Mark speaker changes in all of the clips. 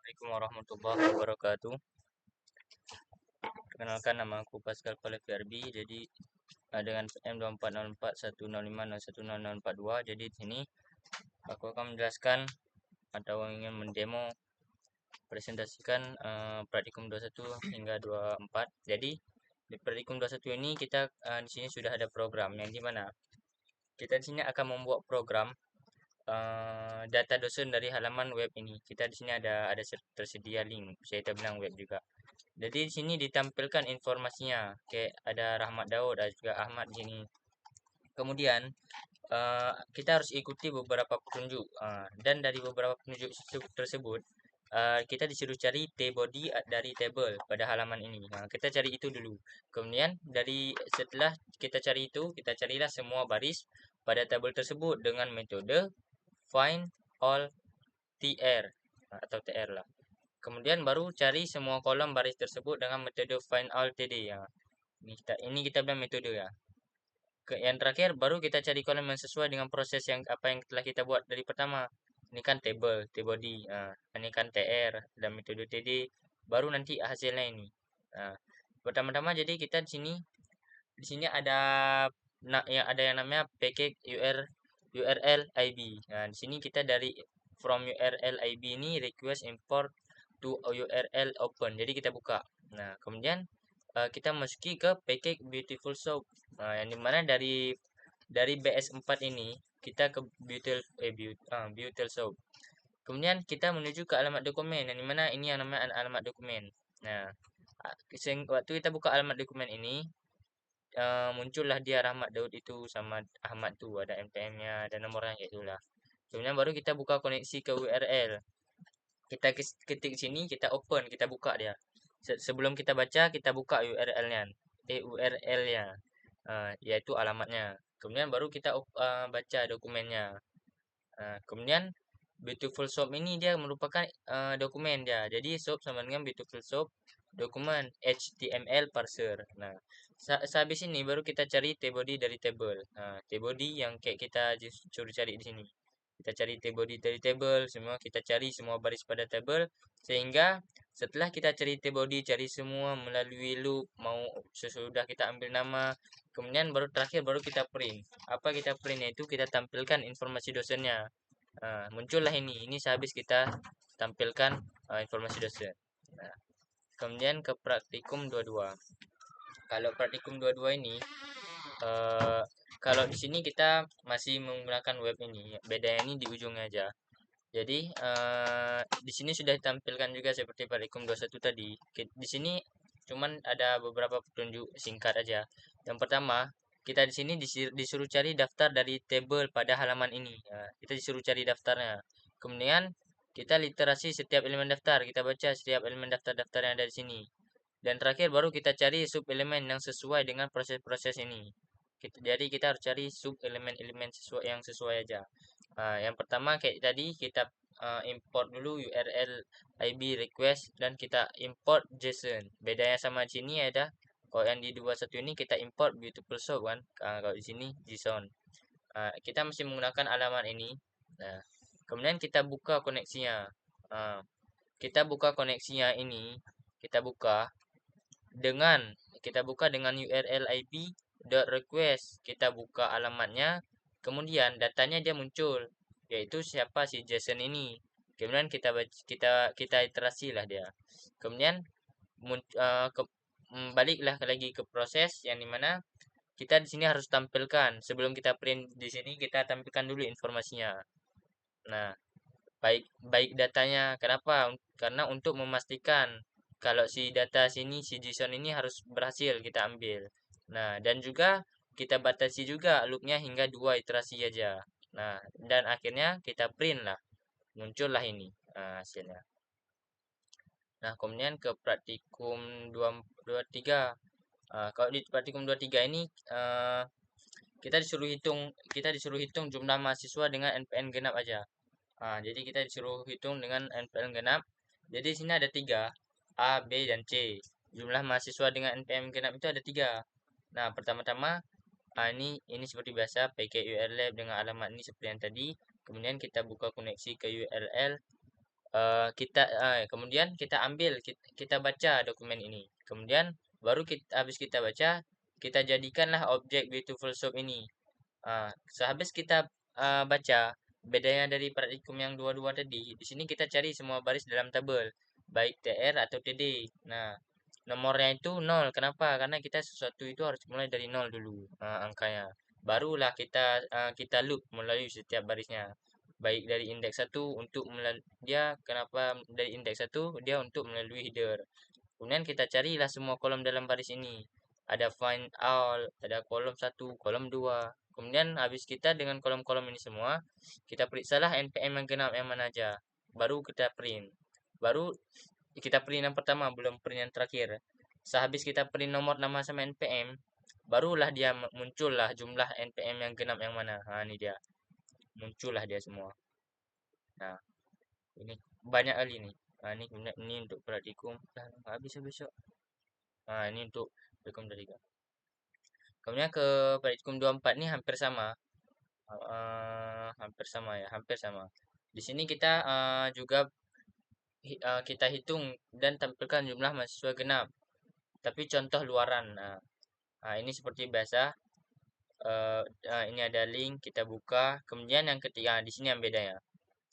Speaker 1: Assalamualaikum warahmatullahi wabarakatuh. Perkenalkan, nama aku Pascal Paleviarbi. Jadi dengan PM240410501042. Jadi di sini aku akan menjelaskan atau ingin mendemo presentasikan praktikum 21 hingga 24. Jadi di praktikum 21 ini kita di sini sudah ada program yang dimana kita di sini akan membuat program data dosen dari halaman web ini. Kita di sini ada tersedia link, saya bilang web juga. Jadi di sini ditampilkan informasinya, kayak ada Rahmat Daud, ada juga Ahmad di sini. Kemudian kita harus ikuti beberapa petunjuk, dan dari beberapa petunjuk tersebut kita disuruh cari T-body dari table pada halaman ini. Kita cari itu dulu. Kemudian setelah kita cari itu, kita carilah semua baris pada tabel tersebut dengan metode find all tr atau tr lah. Kemudian baru cari semua kolom baris tersebut dengan metode find all td ya. Ini kita bilang metode ya. Yang terakhir baru kita cari kolom yang sesuai dengan proses yang apa yang telah kita buat dari pertama. Ini kan table, T-body. Ini kan TR dan metode TD. Baru nanti hasilnya ini. Pertama-tama jadi kita di sini ada yang namanya package URL IB. Nah, di sini kita dari from URL IB ini request import to URL open. Jadi kita buka. Nah, kemudian kita masuki ke package beautiful shop. Yang dimana dari BS4 ini kita ke beautiful shop. Kemudian kita menuju ke alamat dokumen yang dimana ini yang namanya alamat dokumen. Nah, waktu kita buka alamat dokumen ini muncullah dia Rahmat Daud itu sama Ahmad tuh, ada NPM-nya dan nomornya kayak itulah. Kemudian baru kita buka koneksi ke URL. Kita ketik sini, kita open, kita buka dia. Sebelum kita baca, kita buka URL-nya. URL-nya, yaitu alamatnya. Kemudian baru kita baca dokumennya. Kemudian Beautiful Shop ini dia merupakan dokumen dia. Jadi shop sama dengan Beautiful Shop dokumen HTML parser. Nah, sehabis ini baru kita cari T-body dari table. T-body yang kayak kita suruh cari di sini. Kita cari T-body dari table, semua kita cari semua baris pada table, sehingga setelah kita cari T-body, cari semua melalui loop, mau sesudah kita ambil nama, kemudian baru terakhir baru kita print. Apa kita print, yaitu kita tampilkan informasi dosennya. Muncullah ini sehabis kita tampilkan informasi dosen. Nah, kemudian ke praktikum 22. Kalau praktikum 22 ini kalau di sini kita masih menggunakan web ini, bedanya ini di ujungnya aja. Jadi di sini sudah ditampilkan juga seperti praktikum 21 tadi. Di sini cuman ada beberapa petunjuk singkat aja. Yang pertama, kita di sini disuruh cari daftar dari table pada halaman ini. Kita disuruh cari daftarnya. Kemudian kita literasi setiap elemen daftar. Kita baca setiap elemen daftar-daftar yang ada di sini. Dan terakhir baru kita cari sub elemen yang sesuai dengan proses-proses ini. Jadi kita harus cari sub elemen-elemen yang sesuai aja. Yang pertama kayak tadi kita import dulu URL IB request dan kita import JSON. Bedanya sama di sini ada kalau yang di 21 ini kita import beautiful shop kan. Kalau di sini JSON. Kita masih menggunakan alamat ini. Nah, kemudian kita buka koneksinya. Kita buka koneksinya ini, kita buka dengan URL IP .request. Kita buka alamatnya, kemudian datanya dia muncul, yaitu siapa si JSON ini. Kemudian kita iterasi lah dia. Kemudian baliklah lagi ke proses yang dimana kita di sini harus tampilkan sebelum kita print di sini, kita tampilkan dulu informasinya. Nah, baik datanya. Kenapa? Karena untuk memastikan kalau si data sini, si JSON ini harus berhasil kita ambil. Nah, dan juga kita batasi juga loopnya hingga 2 iterasi aja. Nah, dan akhirnya kita print lah, muncullah ini hasilnya. Nah, kemudian ke praktikum 23. Kalau di praktikum 23 ini kita disuruh hitung jumlah mahasiswa dengan NPN genap aja. Jadi kita disuruh hitung dengan NPM genap. Jadi sini ada 3, A, B, dan C. Jumlah mahasiswa dengan NPM genap itu ada 3. Nah, pertama-tama ini seperti biasa pakai URL dengan alamat ini seperti yang tadi. Kemudian kita buka koneksi ke URL kemudian kita ambil, kita baca dokumen ini. Kemudian baru habis kita baca, kita jadikanlah objek beautiful shop ini. Sehabis kita baca, bedanya dari praktikum yang dua-dua tadi, di sini kita cari semua baris dalam tabel, baik TR atau TD. Nah, nomornya itu nol. Kenapa? Karena kita sesuatu itu harus mulai dari nol dulu, angkanya. Barulah kita loop melalui setiap barisnya. Baik dari indeks satu untuk melalui dia, kenapa dari indeks satu dia untuk melalui header. Kemudian kita carilah semua kolom dalam baris ini. Ada find all, ada kolom satu, kolom 2. Kemudian habis kita dengan kolom-kolom ini semua, kita periksalah NPM yang genap yang mana aja. Baru kita print. Baru kita print yang pertama, belum print yang terakhir. Sehabis kita print nomor nama sama NPM, barulah dia muncullah jumlah NPM yang genap yang mana. Ini dia. Muncullah dia semua. Nah, ini banyak kali nih. Ini untuk praktikum. Habis besok. Ini untuk praktikum dari tiga. Kemudian ke praktikum 24 ini hampir sama. Hampir sama ya, hampir sama. Di sini kita juga kita hitung dan tampilkan jumlah mahasiswa genap. Tapi contoh luaran. Ini seperti biasa. Ini ada link, kita buka. Kemudian yang ketiga, di sini yang beda ya.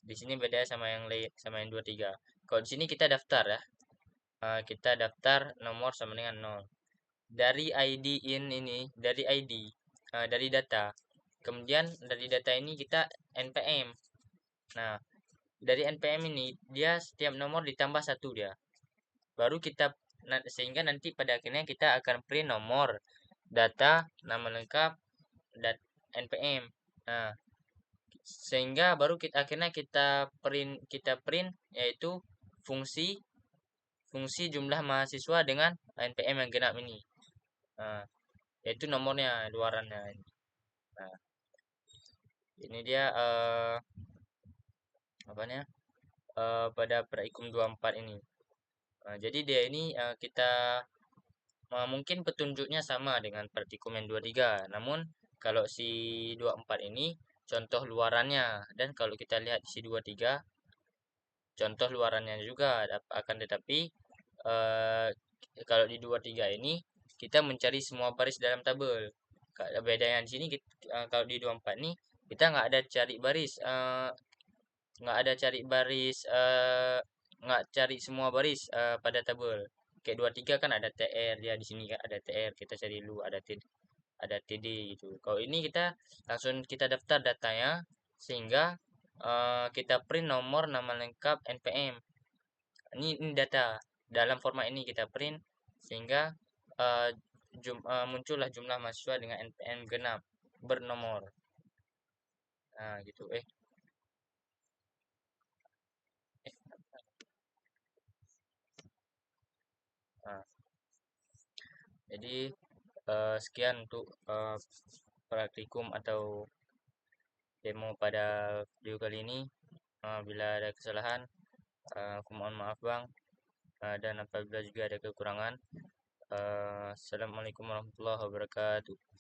Speaker 1: Di sini beda sama yang lain, sama yang 23. Kalau di sini kita daftar ya. Kita daftar nomor sama dengan 0. Dari ID ini, dari ID, dari data. Kemudian dari data ini kita NPM. Nah, dari NPM ini dia setiap nomor ditambah satu dia. Baru kita sehingga nanti pada akhirnya kita akan print nomor, data, nama lengkap, dan NPM. Nah, sehingga baru akhirnya kita print yaitu fungsi jumlah mahasiswa dengan NPM yang genap ini. Nah, yaitu nomornya luarannya. Nah, ini dia pada praktikum 24 ini. Jadi dia ini kita mungkin petunjuknya sama dengan praktikum yang 23. Namun kalau si 24 ini contoh luarannya, dan kalau kita lihat si 23 contoh luarannya juga akan, tetapi eh, kalau di 23 ini kita mencari semua baris dalam tabel. Bedanya di sini kalau di 24 ini kita nggak ada cari baris, nggak ada cari baris, nggak cari semua baris pada tabel. Kayak 23 kan ada TR, ya di sini kan ada TR, kita cari dulu ada TD gitu. Kalau ini kita langsung kita daftar datanya, sehingga kita print nomor, nama lengkap, NPM. Ini data dalam format ini kita print, sehingga uh, muncullah jumlah mahasiswa dengan NPM genap bernomor. Nah gitu. Nah, jadi sekian untuk praktikum atau demo pada video kali ini. Bila ada kesalahan, aku mohon maaf bang. Dan apabila juga ada kekurangan, assalamualaikum warahmatullahi wabarakatuh.